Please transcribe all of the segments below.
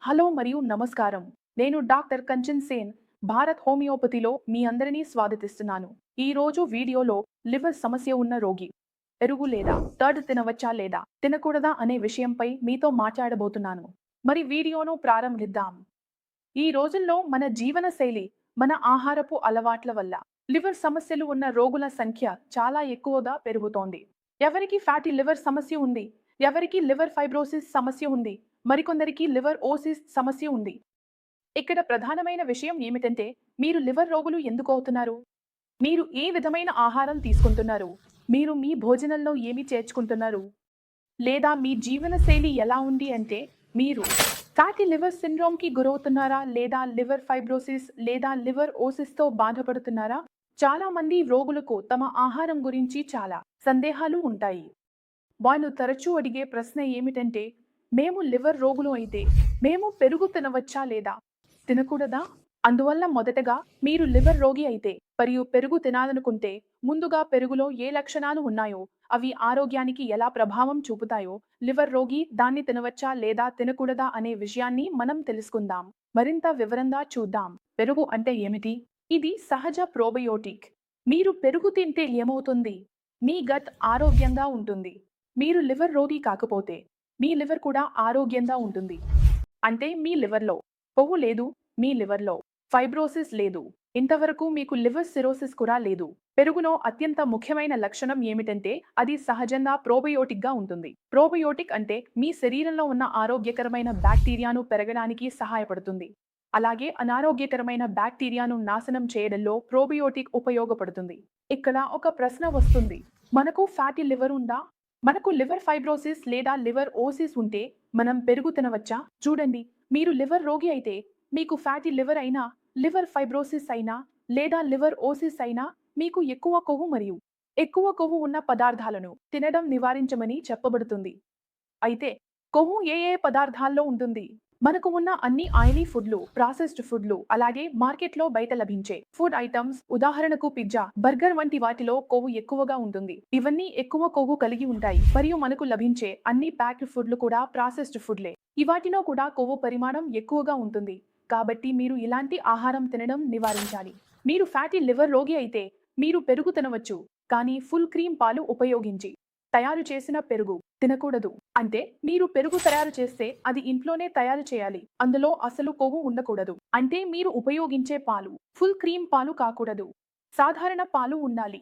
Hello మరియు నమస్కారం. నేను డాక్టర్ కంచన్ సేన్, భారత్ హోమియోపతిలో మీ అందరినీ స్వాగతిస్తున్నాను. ఈ రోజు వీడియోలో లివర్ సమస్య ఉన్న రోగి పెరుగు లేదా కర్డ్ తినవచ్చా లేదా తినకూడదా అనే విషయంపై మీతో మాట్లాడబోతున్నాను. మరి వీడియోను ప్రారంభిద్దాం. ఈ రోజుల్లో మన జీవన శైలి, మన ఆహారపు అలవాట్ల వల్ల లివర్ సమస్యలు ఉన్న రోగుల సంఖ్య చాలా ఎక్కువగా పెరుగుతోంది. ఎవరికి ఫ్యాటీ లివర్ సమస్య ఉంది, ఎవరికి లివర్ ఫైబ్రోసిస్ సమస్య ఉంది, మరికొందరికి లివర్ ఓసిస్ సమస్య ఉంది. ఇక్కడ ప్రధానమైన విషయం ఏమిటంటే, మీరు లివర్ రోగులు ఎందుకు అవుతున్నారు? మీరు ఏ విధమైన ఆహారం తీసుకుంటున్నారు? మీరు మీ భోజనంలో ఏమి చేర్చుకుంటున్నారు? లేదా మీ జీవనశైలి ఎలా ఉంది అంటే, మీరు ఫ్యాటీ లివర్ సిండ్రోమ్‌కి గురవుతున్నారా? లేదా లివర్ ఫైబ్రోసిస్ లేదా లివర్ ఓసిస్‌తో బాధపడుతున్నారా? చాలా మంది రోగులకు తమ ఆహారం గురించి చాలా సందేహాలు ఉంటాయి. వాళ్ళు తరచూ అడిగే ప్రశ్న ఏమిటంటే, మేము లివర్ రోగులు అయితే మేము పెరుగు తినవచ్చా లేదా తినకూడదా? అందువల్ల మొదటగా మీరు లివర్ రోగి అయితే మరియు పెరుగు తినాలనుకుంటే ముందుగా పెరుగులో ఏ లక్షణాలు ఉన్నాయో, అవి ఆరోగ్యానికి ఎలా ప్రభావం చూపుతాయో, లివర్ రోగి దాన్ని తినవచ్చా లేదా తినకూడదా అనే విషయాన్ని మనం తెలుసుకుందాం. మరింత వివరంగా చూద్దాం. పెరుగు అంటే ఏమిటి? ఇది సహజ ప్రోబయోటిక్. మీరు పెరుగు తింటే ఏమవుతుంది? మీ గట్ ఆరోగ్యంగా ఉంటుంది. మీరు లివర్ రోగి కాకపోతే మీ లివర్ కూడా ఆరోగ్యంగా ఉంటుంది. అంటే మీ లివర్‌లో కొవ్వు లేదు, మీ లివర్‌లో ఫైబ్రోసిస్ లేదు. ఇంతవరకు మీకు లివర్ సిరోసిస్ కూడా లేదు. పెరుగులో అత్యంత ముఖ్యమైన లక్షణం ఏమిటంటే అది సహజంగా ప్రోబయోటిక్‌గా ఉంటుంది. ప్రోబయోటిక్ అంటే మీ శరీరంలో ఉన్న ఆరోగ్యకరమైన బ్యాక్టీరియాను పెరగడానికి సహాయపడుతుంది. అలాగే అనారోగ్యకరమైన బ్యాక్టీరియాను నాశనం చేయడంలో ప్రోబయోటిక్ ఉపయోగపడుతుంది. ఇక్కడ ఒక ప్రశ్న వస్తుంది. మనకు ఫ్యాటీ లివర్ ఉందా? మనకు లివర్ ఫైబ్రోసిస్ లేదా లివర్ ఓసిస్ ఉంటే మనం పెరుగు తినవచ్చా? చూడండి, మీరు లివర్ రోగి అయితే మీకు ఫ్యాటీ లివర్ అయినా, లివర్ ఫైబ్రోసిస్ అయినా లేదా లివర్ ఓసిస్ అయినా మీకు ఎక్కువ కొవ్వు మరియు ఎక్కువ కొవ్వు ఉన్న పదార్థాలను తినడం నివారించమని చెప్పబడుతుంది. అయితే కొవ్వు ఏ ఏ పదార్థాల్లో ఉంటుంది? మనకు ఉన్న అన్ని ఆయిలీ ఫుడ్లు, ప్రాసెస్డ్ ఫుడ్లు, అలాగే మార్కెట్లో బయట లభించే ఫుడ్ ఐటమ్స్, ఉదాహరణకు పిజ్జా, బర్గర్ వంటి వాటిలో కొవ్వు ఎక్కువగా ఉంటుంది. ఇవన్నీ ఎక్కువ కొవ్వు కలిగి ఉంటాయి మరియు మనకు లభించే అన్ని ప్యాక్డ్ ఫుడ్లు కూడా ప్రాసెస్డ్ ఫుడ్లే. ఇవాటిలో కూడా కొవ్వు పరిమాణం ఎక్కువగా ఉంటుంది. కాబట్టి మీరు ఇలాంటి ఆహారం తినడం నివారించాలి. మీరు ఫ్యాటీ లివర్ రోగి అయితే మీరు పెరుగు తినవచ్చు, కానీ ఫుల్ క్రీమ్ పాలు ఉపయోగించి తయారు చేసిన పెరుగు తినకూడదు. అంటే మీరు పెరుగు తయారు చేస్తే అది ఇంట్లోనే తయారు చేయాలి. అందులో అసలు కొవ్వు ఉండకూడదు. అంటే మీరు ఉపయోగించే పాలు ఫుల్ క్రీమ్ పాలు కాకూడదు. సాధారణ పాలు ఉండాలి.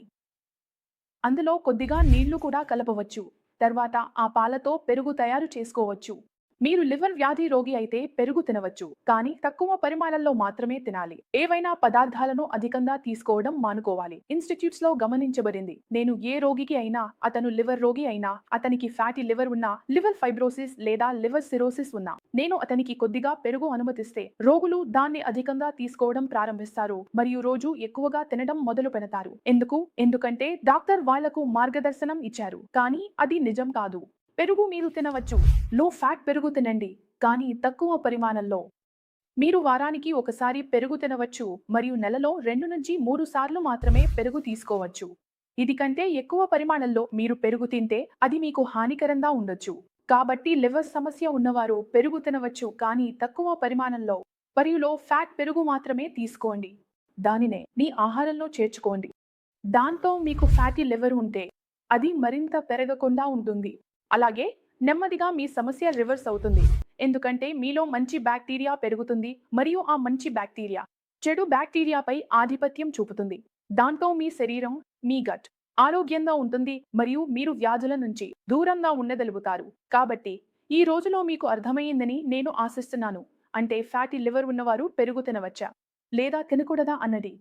అందులో కొద్దిగా నీళ్లు కూడా కలపవచ్చు. తర్వాత ఆ పాలతో పెరుగు తయారు చేసుకోవచ్చు. మీరు లివర్ వ్యాధి రోగి అయితే పెరుగు తినవచ్చు, కానీ తక్కువ పరిమాణంలో మాత్రమే తినాలి. ఏవైనా పదార్థాలను అధికంగా తీసుకోవడం మానుకోవాలి. ఇన్స్టిట్యూట్స్ లో గమనించబడింది. నేను ఏ రోగికి అయినా, అతను లివర్ రోగి అయినా, అతనికి ఫ్యాటీ లివర్ ఉన్నా, లివర్ ఫైబ్రోసిస్ లేదా లివర్ సిరోసిస్ ఉన్నా, నేను అతనికి కొద్దిగా పెరుగు అనుమతిస్తే రోగులు దాన్ని అధికంగా తీసుకోవడం ప్రారంభిస్తారు మరియు రోజు ఎక్కువగా తినడం మొదలు పెడతారు. ఎందుకంటే డాక్టర్ వాళ్లకు మార్గదర్శనం ఇచ్చారు. కానీ అది నిజం కాదు. పెరుగు మీరు తినవచ్చు. లో ఫ్యాట్ పెరుగు తినండి, కానీ తక్కువ పరిమాణంలో. మీరు వారానికి ఒకసారి పెరుగు తినవచ్చు మరియు నెలలో 2 నుంచి 3 సార్లు మాత్రమే పెరుగు తీసుకోవచ్చు. ఇది కంటే ఎక్కువ పరిమాణంలో మీరు పెరుగు తింటే అది మీకు హానికరంగా ఉండొచ్చు. కాబట్టి లివర్ సమస్య ఉన్నవారు పెరుగు తినవచ్చు, కానీ తక్కువ పరిమాణంలో. మరియు లో ఫ్యాట్ పెరుగు మాత్రమే తీసుకోండి. దానినే మీ ఆహారంలో చేర్చుకోండి. దాంతో మీకు ఫ్యాటీ లివర్ ఉంటే అది మరింత పెరగకుండా ఉంటుంది. అలాగే నెమ్మదిగా మీ సమస్య రివర్స్ అవుతుంది. ఎందుకంటే మీలో మంచి బ్యాక్టీరియా పెరుగుతుంది మరియు ఆ మంచి బ్యాక్టీరియా చెడు బ్యాక్టీరియాపై ఆధిపత్యం చూపుతుంది. దాంతో మీ శరీరం, మీ గట్ ఆరోగ్యంగా ఉంటుంది మరియు మీరు వ్యాధుల నుంచి దూరంగా ఉండగలుగుతారు. కాబట్టి ఈ రోజులో మీకు అర్థమైందని నేను ఆశిస్తున్నాను. అంటే ఫ్యాటీ లివర్ ఉన్నవారు పెరుగు తినవచ్చా లేదా తినకూడదా అన్నది.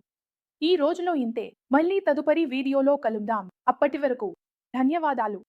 ఈ రోజులో ఇంతే. మళ్ళీ తదుపరి వీడియోలో కలుద్దాం. అప్పటి వరకు ధన్యవాదాలు.